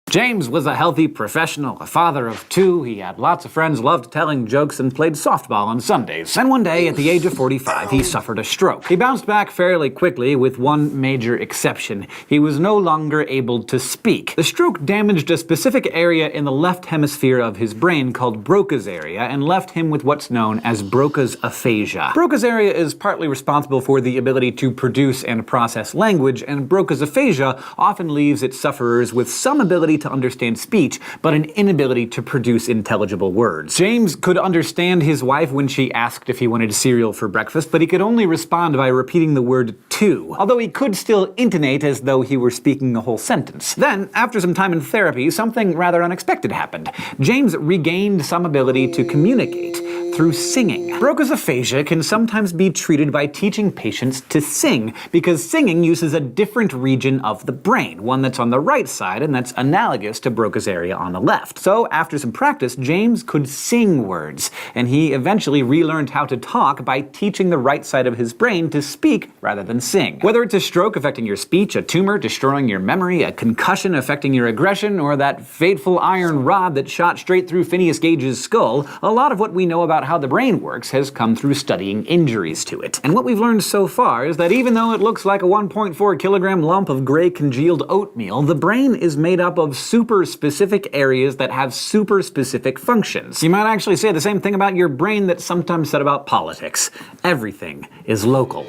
James was a healthy professional, a father of two. He had lots of friends, loved telling jokes, and played softball on Sundays. And one day, at the age of 45, he suffered a stroke. He bounced back fairly quickly, with one major exception. He was no longer able to speak. The stroke damaged a specific area in the left hemisphere of his brain called Broca's area and left him with what's known as Broca's aphasia. Broca's area is partly responsible for the ability to produce and process language, and Broca's aphasia often leaves its sufferers with some ability to understand speech, but an inability to produce intelligible words. James could understand his wife when she asked if he wanted cereal for breakfast, but he could only respond by repeating the word to, although he could still intonate as though he were speaking a whole sentence. Then, after some time in therapy, something rather unexpected happened. James regained some ability to communicate through singing. Broca's aphasia can sometimes be treated by teaching patients to sing, because singing uses a different region of the brain, one that's on the right side and that's analogous to Broca's area on the left. So after some practice, James could sing words, and he eventually relearned how to talk by teaching the right side of his brain to speak rather than sing. Whether it's a stroke affecting your speech, a tumor destroying your memory, a concussion affecting your aggression, or that fateful iron rod that shot straight through Phineas Gage's skull, a lot of what we know about how the brain works has come through studying injuries to it. And what we've learned so far is that even though it looks like a 1.4 kilogram lump of gray congealed oatmeal, the brain is made up of super specific areas that have super specific functions. You might actually say the same thing about your brain that's sometimes said about politics. Everything is local.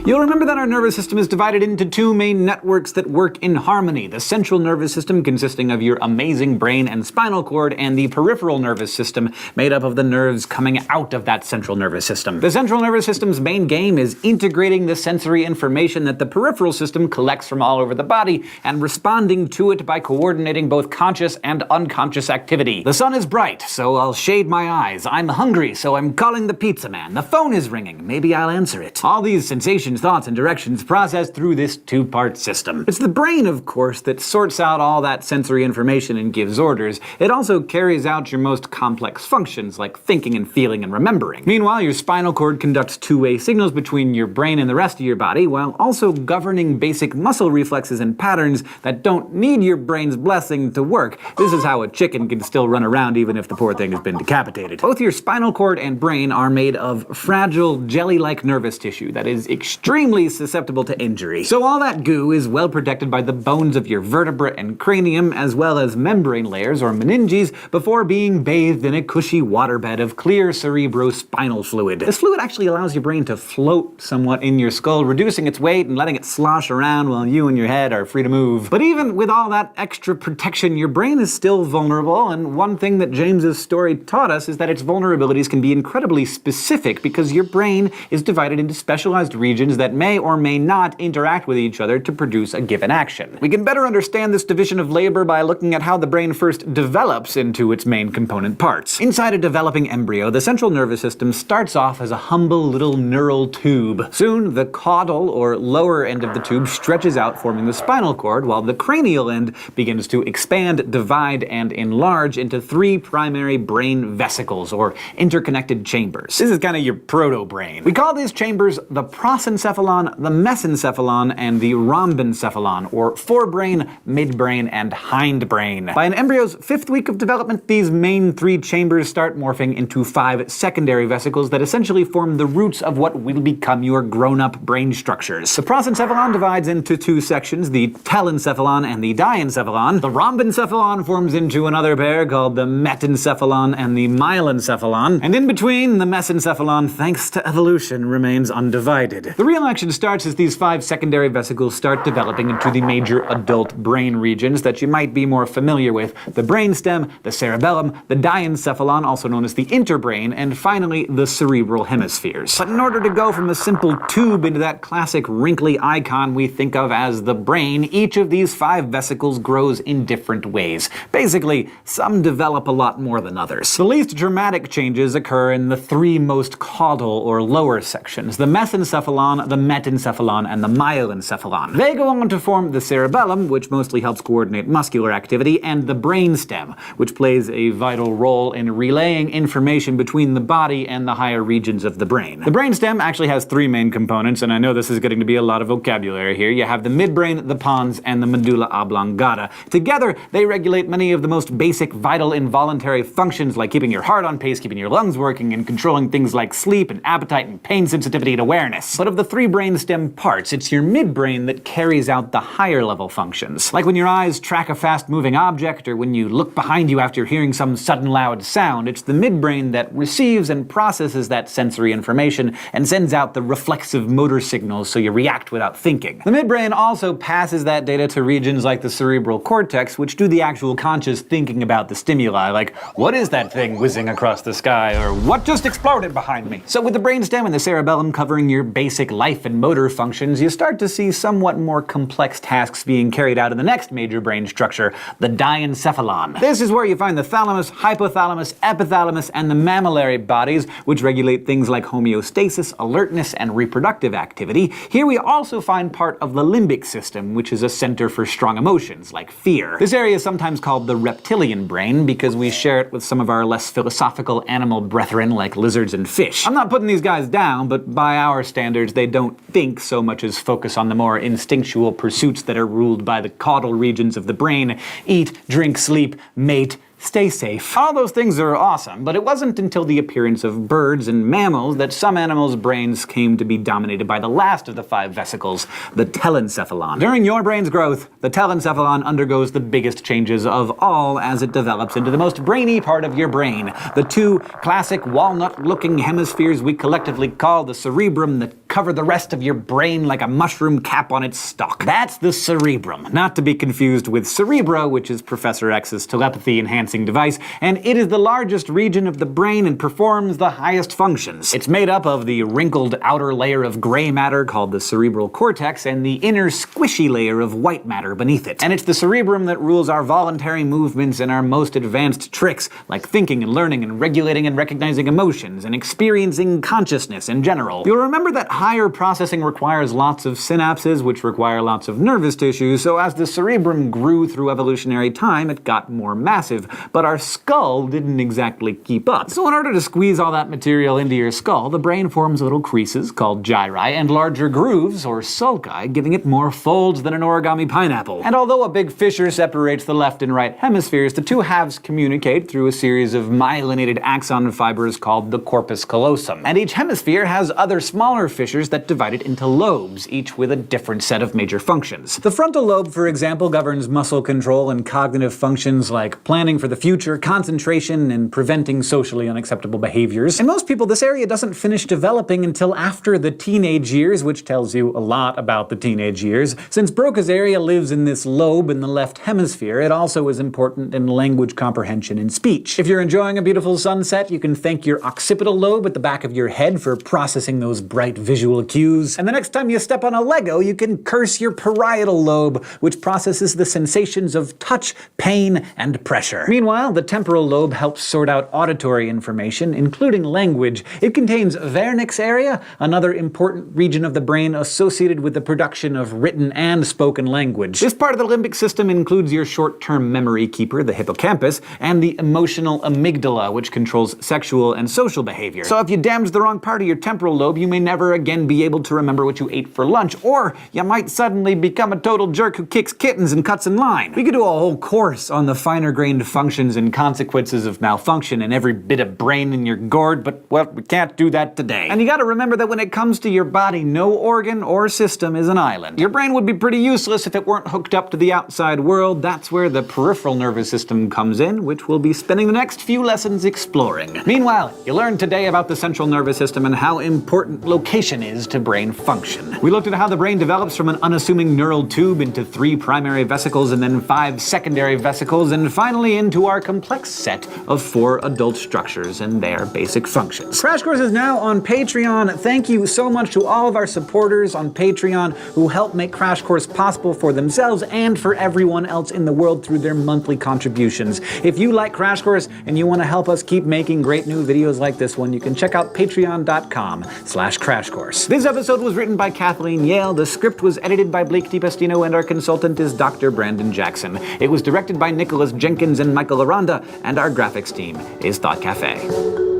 You'll remember that our nervous system is divided into two main networks that work in harmony. The central nervous system, consisting of your amazing brain and spinal cord, and the peripheral nervous system, made up of the nerves coming out of that central nervous system. The central nervous system's main game is integrating the sensory information that the peripheral system collects from all over the body and responding to it by coordinating both conscious and unconscious activity. The sun is bright, so I'll shade my eyes. I'm hungry, so I'm calling the pizza man. The phone is ringing, maybe I'll answer it. All these sensations, thoughts, and directions processed through this two-part system. It's the brain, of course, that sorts out all that sensory information and gives orders. It also carries out your most complex functions, like thinking and feeling and remembering. Meanwhile, your spinal cord conducts two-way signals between your brain and the rest of your body, while also governing basic muscle reflexes and patterns that don't need your brain's blessing to work. This is how a chicken can still run around even if the poor thing has been decapitated. Both your spinal cord and brain are made of fragile, jelly-like nervous tissue that is extremely susceptible to injury. So all that goo is well protected by the bones of your vertebrae and cranium, as well as membrane layers or meninges, before being bathed in a cushy waterbed of clear cerebrospinal fluid. This fluid actually allows your brain to float somewhat in your skull, reducing its weight and letting it slosh around while you and your head are free to move. But even with all that extra protection, your brain is still vulnerable, and one thing that James's story taught us is that its vulnerabilities can be incredibly specific because your brain is divided into specialized regions that may or may not interact with each other to produce a given action. We can better understand this division of labor by looking at how the brain first develops into its main component parts. Inside a developing embryo, the central nervous system starts off as a humble little neural tube. Soon, the caudal, or lower end of the tube, stretches out, forming the spinal cord, while the cranial end begins to expand, divide, and enlarge into three primary brain vesicles, or interconnected chambers. This is kind of your proto-brain. We call these chambers the prosencephalon, the mesencephalon, and the rhombencephalon, or forebrain, midbrain, and hindbrain. By an embryo's 5th week of development, these main three chambers start morphing into 5 secondary vesicles that essentially form the roots of what will become your grown-up brain structures. The prosencephalon divides into 2 sections, the telencephalon and the diencephalon. The rhombencephalon forms into another pair called the metencephalon and the myelencephalon. And in between, the mesencephalon, thanks to evolution, remains undivided. The real action starts as these 5 secondary vesicles start developing into the major adult brain regions that you might be more familiar with: the brainstem, the cerebellum, the diencephalon, also known as the interbrain, and finally the cerebral hemispheres. But in order to go from a simple tube into that classic wrinkly icon we think of as the brain, each of these 5 vesicles grows in different ways. Basically, some develop a lot more than others. The least dramatic changes occur in the 3 most caudal or lower sections. The mesencephalon encephalon, the metencephalon, and the myelencephalon. They go on to form the cerebellum, which mostly helps coordinate muscular activity, and the brainstem, which plays a vital role in relaying information between the body and the higher regions of the brain. The brainstem actually has three main components, and I know this is getting to be a lot of vocabulary here. You have the midbrain, the pons, and the medulla oblongata. Together, they regulate many of the most basic vital involuntary functions like keeping your heart on pace, keeping your lungs working, and controlling things like sleep and appetite and pain sensitivity and awareness. But of the three brainstem parts, it's your midbrain that carries out the higher level functions. Like when your eyes track a fast moving object, or when you look behind you after hearing some sudden loud sound, it's the midbrain that receives and processes that sensory information and sends out the reflexive motor signals so you react without thinking. The midbrain also passes that data to regions like the cerebral cortex, which do the actual conscious thinking about the stimuli, like, what is that thing whizzing across the sky, or what just exploded behind me? So with the brainstem and the cerebellum covering your basic life and motor functions, you start to see somewhat more complex tasks being carried out in the next major brain structure, the diencephalon. This is where you find the thalamus, hypothalamus, epithalamus, and the mammillary bodies, which regulate things like homeostasis, alertness, and reproductive activity. Here we also find part of the limbic system, which is a center for strong emotions, like fear. This area is sometimes called the reptilian brain because we share it with some of our less philosophical animal brethren like lizards and fish. I'm not putting these guys down, but by our standards, they don't think so much as focus on the more instinctual pursuits that are ruled by the caudal regions of the brain: eat, drink, sleep, mate, stay safe. All those things are awesome, but it wasn't until the appearance of birds and mammals that some animals' brains came to be dominated by the last of the five vesicles, the telencephalon. During your brain's growth, the telencephalon undergoes the biggest changes of all as it develops into the most brainy part of your brain, the two classic walnut-looking hemispheres we collectively call the cerebrum that cover the rest of your brain like a mushroom cap on its stalk. That's the cerebrum, not to be confused with Cerebro, which is Professor X's telepathy-enhancing device, and it is the largest region of the brain and performs the highest functions. It's made up of the wrinkled outer layer of gray matter called the cerebral cortex and the inner squishy layer of white matter beneath it. And it's the cerebrum that rules our voluntary movements and our most advanced tricks, like thinking and learning and regulating and recognizing emotions and experiencing consciousness in general. You'll remember that higher processing requires lots of synapses, which require lots of nervous tissue, so as the cerebrum grew through evolutionary time, it got more massive. But our skull didn't exactly keep up. So in order to squeeze all that material into your skull, the brain forms little creases called gyri and larger grooves, or sulci, giving it more folds than an origami pineapple. And although a big fissure separates the left and right hemispheres, the two halves communicate through a series of myelinated axon fibers called the corpus callosum. And each hemisphere has other smaller fissures that divide it into lobes, each with a different set of major functions. The frontal lobe, for example, governs muscle control and cognitive functions like planning for the future, concentration, and preventing socially unacceptable behaviors. In most people, this area doesn't finish developing until after the teenage years, which tells you a lot about the teenage years. Since Broca's area lives in this lobe in the left hemisphere, it also is important in language comprehension and speech. If you're enjoying a beautiful sunset, you can thank your occipital lobe at the back of your head for processing those bright visual cues. And the next time you step on a Lego, you can curse your parietal lobe, which processes the sensations of touch, pain, and pressure. Meanwhile, the temporal lobe helps sort out auditory information, including language. It contains Wernicke's area, another important region of the brain associated with the production of written and spoken language. This part of the limbic system includes your short-term memory keeper, the hippocampus, and the emotional amygdala, which controls sexual and social behavior. So if you damage the wrong part of your temporal lobe, you may never again be able to remember what you ate for lunch, or you might suddenly become a total jerk who kicks kittens and cuts in line. We could do a whole course on the finer-grained functions and consequences of malfunction in every bit of brain in your gourd, but, well, we can't do that today. And you gotta remember that when it comes to your body, no organ or system is an island. Your brain would be pretty useless if it weren't hooked up to the outside world. That's where the peripheral nervous system comes in, which we'll be spending the next few lessons exploring. Meanwhile, you learned today about the central nervous system and how important location is to brain function. We looked at how the brain develops from an unassuming neural tube into 3 primary vesicles and then 5 secondary vesicles, and finally into our complex set of 4 adult structures and their basic functions. Crash Course is now on Patreon. Thank you so much to all of our supporters on Patreon who help make Crash Course possible for themselves and for everyone else in the world through their monthly contributions. If you like Crash Course and you want to help us keep making great new videos like this one, you can check out patreon.com/crashcourse. source. This episode was written by Kathleen Yale, the script was edited by Blake DiPastino, and our consultant is Dr. Brandon Jackson. It was directed by Nicholas Jenkins and Michael Aranda, and our graphics team is Thought Cafe.